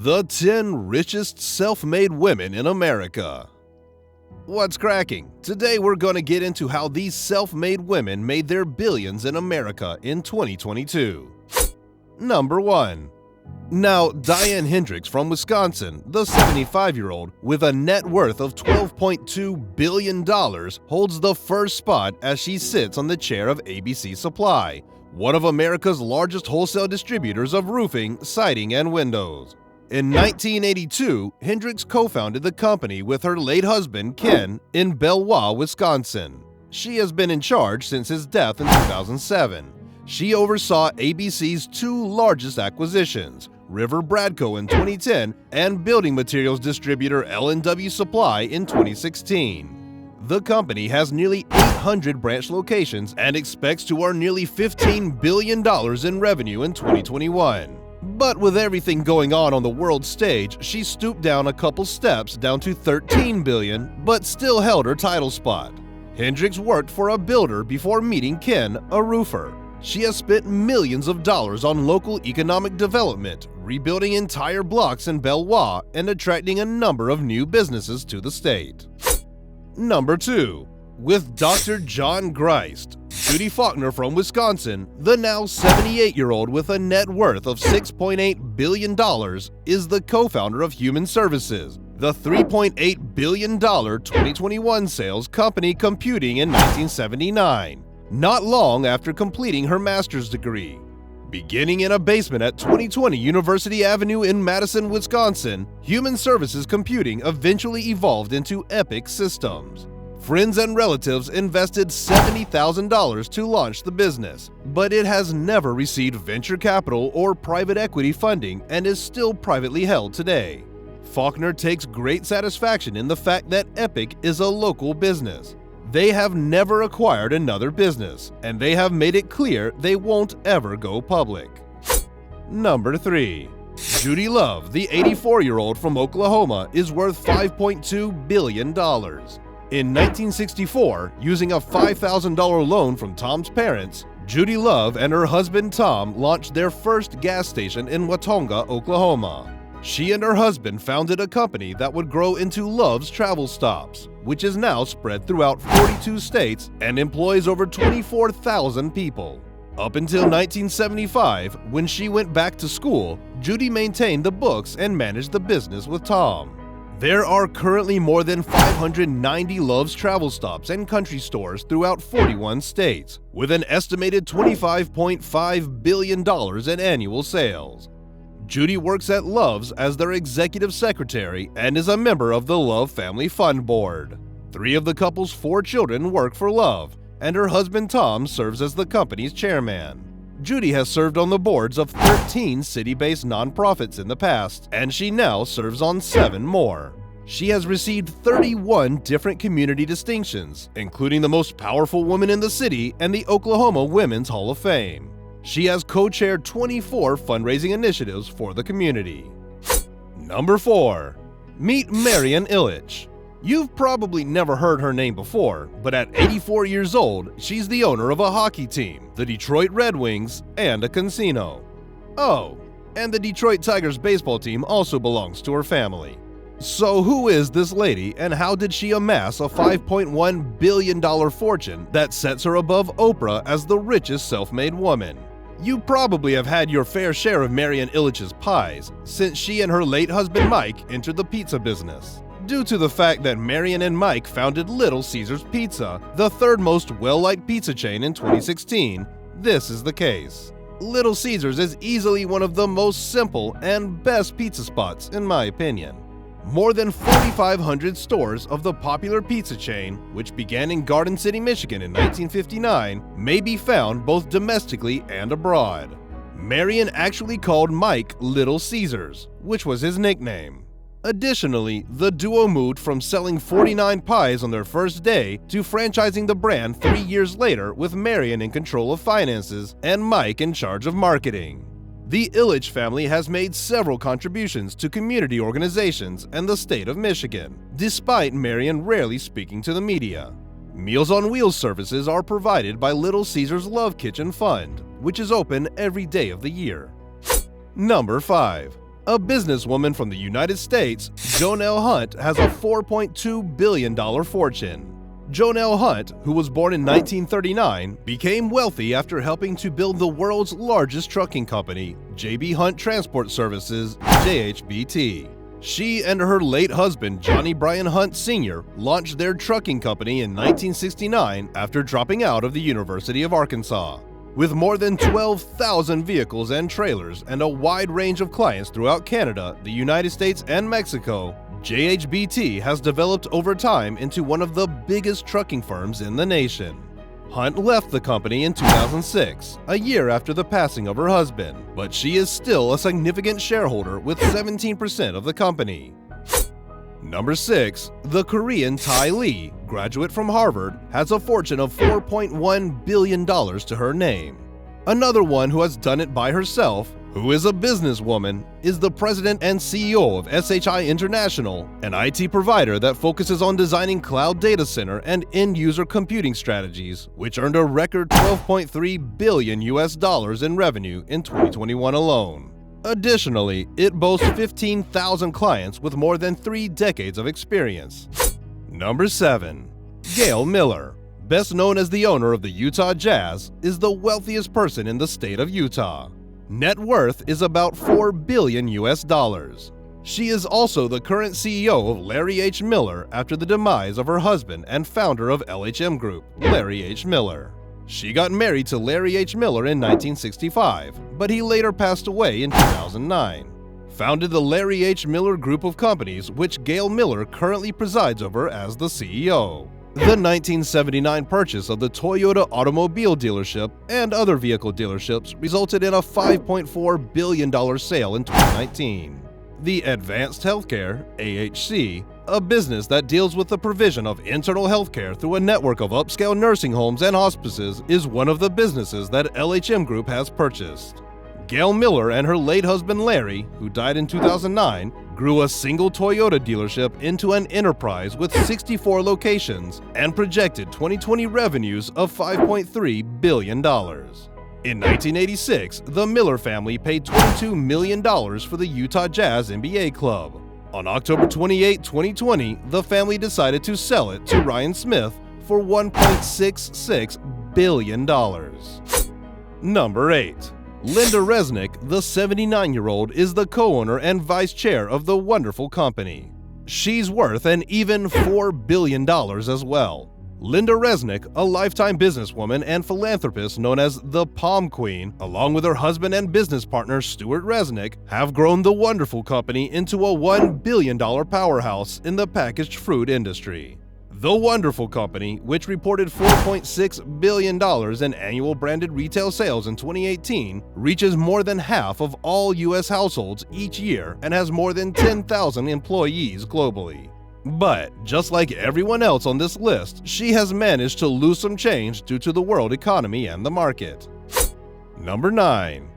The 10 richest self-made women in America. What's cracking? Today we're going to get into how these self-made women made their billions in America in 2022. Number 1. Now, Diane Hendricks from Wisconsin, the 75-year-old with a net worth of $12.2 billion, holds the first spot as she sits on the chair of ABC Supply, one of America's largest wholesale distributors of roofing, siding, and windows. In 1982, Hendricks co-founded the company with her late husband, Ken, in Belvoir, Wisconsin. She has been in charge since his death in 2007. She oversaw ABC's two largest acquisitions, River Bradco in 2010 and building materials distributor L&W Supply in 2016. The company has nearly 800 branch locations and expects to earn nearly $15 billion in revenue in 2021. But with everything going on the world stage, she stooped down a couple steps down to $13 billion, but still held her title spot. Hendricks worked for a builder before meeting Ken, a roofer. She has spent millions of dollars on local economic development, rebuilding entire blocks in Belvoir and attracting a number of new businesses to the state. Number 2. With Dr. John Grist, Judy Faulkner from Wisconsin, the now 78-year-old with a net worth of $6.8 billion, is the co-founder of Human Services, the $3.8 billion 2021 sales company computing in 1979, not long after completing her master's degree. Beginning in a basement at 2020 University Avenue in Madison, Wisconsin, Human Services Computing eventually evolved into Epic Systems. Friends and relatives invested $70,000 to launch the business, but it has never received venture capital or private equity funding and is still privately held today. Faulkner takes great satisfaction in the fact that Epic is a local business. They have never acquired another business, and they have made it clear they won't ever go public. Number 3. Judy Love, the 84-year-old from Oklahoma, is worth $5.2 billion. In 1964, using a $5,000 loan from Tom's parents, Judy Love and her husband Tom launched their first gas station in Watonga, Oklahoma. She and her husband founded a company that would grow into Love's Travel Stops, which is now spread throughout 42 states and employs over 24,000 people. Up until 1975, when she went back to school, Judy maintained the books and managed the business with Tom. There are currently more than 590 Love's Travel Stops and country stores throughout 41 states, with an estimated $25.5 billion in annual sales. Judy works at Love's as their executive secretary and is a member of the Love Family Fund Board. 3 of the couple's 4 children work for Love, and her husband Tom serves as the company's chairman. Judy has served on the boards of 13 city-based nonprofits in the past, and she now serves on 7 more. She has received 31 different community distinctions, including the Most Powerful Woman in the City and the Oklahoma Women's Hall of Fame. She has co-chaired 24 fundraising initiatives for the community. Number 4. Meet Marian Ilitch. You've probably never heard her name before, but at 84 years old, she's the owner of a hockey team, the Detroit Red Wings, and a casino. Oh, and the Detroit Tigers baseball team also belongs to her family. So who is this lady, and how did she amass a $5.1 billion fortune that sets her above Oprah as the richest self-made woman? You probably have had your fair share of Marian Ilitch's pies, since she and her late husband Mike entered the pizza business. Due to the fact that Marian and Mike founded Little Caesars Pizza, the third most well-liked pizza chain in 2016, this is the case. Little Caesars is easily one of the most simple and best pizza spots, in my opinion. More than 4,500 stores of the popular pizza chain, which began in Garden City, Michigan in 1959, may be found both domestically and abroad. Marian actually called Mike Little Caesars, which was his nickname. Additionally, the duo moved from selling 49 pies on their first day to franchising the brand 3 years later with Marian in control of finances and Mike in charge of marketing. The Ilitch family has made several contributions to community organizations and the state of Michigan, despite Marian rarely speaking to the media. Meals on Wheels services are provided by Little Caesars Love Kitchen Fund, which is open every day of the year. Number 5. A businesswoman from the United States, Jonelle Hunt has a $4.2 billion fortune. Jonelle Hunt, who was born in 1939, became wealthy after helping to build the world's largest trucking company, J.B. Hunt Transport Services, JHBT. She and her late husband, Johnny Bryan Hunt Sr., launched their trucking company in 1969 after dropping out of the University of Arkansas. With more than 12,000 vehicles and trailers and a wide range of clients throughout Canada, the United States, and Mexico, JHBT has developed over time into one of the biggest trucking firms in the nation. Hunt left the company in 2006, a year after the passing of her husband, but she is still a significant shareholder with 17% of the company. Number 6. The Korean Kylie, graduate from Harvard, has a fortune of $4.1 billion to her name. Another one who has done it by herself, who is a businesswoman, is the president and CEO of SHI International, an IT provider that focuses on designing cloud data center and end-user computing strategies, which earned a record $12.3 billion in revenue in 2021 alone. Additionally, it boasts 15,000 clients with more than 3 decades of experience. Number 7. Gail Miller, best known as the owner of the Utah Jazz, is the wealthiest person in the state of Utah. Net worth is about $4 billion. She is also the current CEO of Larry H. Miller after the demise of her husband and founder of LHM Group, Larry H. Miller. She got married to Larry H. Miller in 1965, but he later passed away in 2009. Founded the Larry H. Miller Group of companies, which Gail Miller currently presides over as the CEO. The 1979 purchase of the Toyota automobile dealership and other vehicle dealerships resulted in a $5.4 billion sale in 2019. The Advanced Healthcare, AHC, a business that deals with the provision of internal healthcare through a network of upscale nursing homes and hospices, is one of the businesses that LHM Group has purchased. Gail Miller and her late husband Larry, who died in 2009, grew a single Toyota dealership into an enterprise with 64 locations and projected 2020 revenues of $5.3 billion. In 1986, the Miller family paid $22 million for the Utah Jazz NBA club. On October 28, 2020, the family decided to sell it to Ryan Smith for $1.66 billion. Number 8. Linda Resnick, the 79-year-old, is the co-owner and vice chair of the wonderful company. She's worth an even $4 billion as well. Linda Resnick, a lifetime businesswoman and philanthropist known as the Palm Queen, along with her husband and business partner Stuart Resnick, have grown the wonderful company into a $1 billion powerhouse in the packaged fruit industry. The Wonderful Company, which reported $4.6 billion in annual branded retail sales in 2018, reaches more than half of all U.S. households each year and has more than 10,000 employees globally. But, just like everyone else on this list, she has managed to lose some change due to the world economy and the market. Number 9.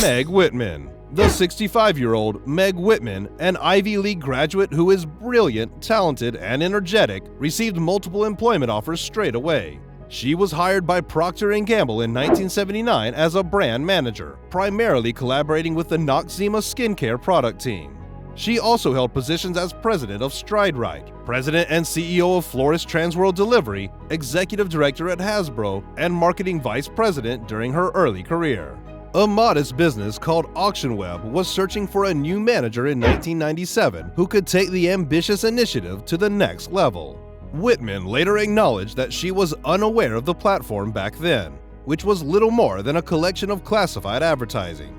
Meg Whitman. The 65-year-old Meg Whitman, an Ivy League graduate who is brilliant, talented, and energetic, received multiple employment offers straight away. She was hired by Procter & Gamble in 1979 as a brand manager, primarily collaborating with the Noxzema skincare product team. She also held positions as president of StrideRite, president and CEO of Florist Transworld Delivery, executive director at Hasbro, and marketing vice president during her early career. A modest business called AuctionWeb was searching for a new manager in 1997 who could take the ambitious initiative to the next level. Whitman later acknowledged that she was unaware of the platform back then, which was little more than a collection of classified advertising.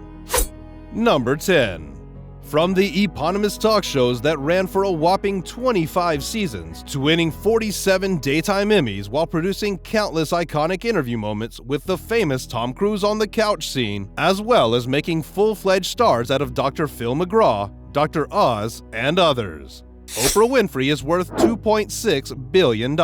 Number 10. From the eponymous talk shows that ran for a whopping 25 seasons to winning 47 daytime Emmys while producing countless iconic interview moments with the famous Tom Cruise on the couch scene, as well as making full-fledged stars out of Dr. Phil McGraw, Dr. Oz, and others. Oprah Winfrey is worth $2.6 billion,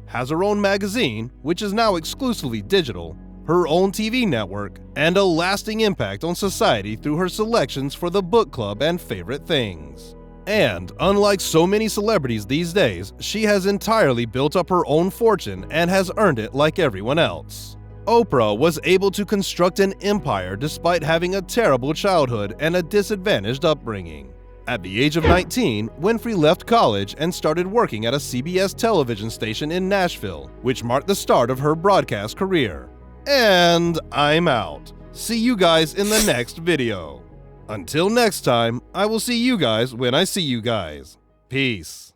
has her own magazine, which is now exclusively digital, her own TV network, and a lasting impact on society through her selections for the book club and favorite things. And, unlike so many celebrities these days, she has entirely built up her own fortune and has earned it like everyone else. Oprah was able to construct an empire despite having a terrible childhood and a disadvantaged upbringing. At the age of 19, Winfrey left college and started working at a CBS television station in Nashville, which marked the start of her broadcast career. And I'm out. See you guys in the next video. Until next time, I will see you guys when I see you guys. Peace.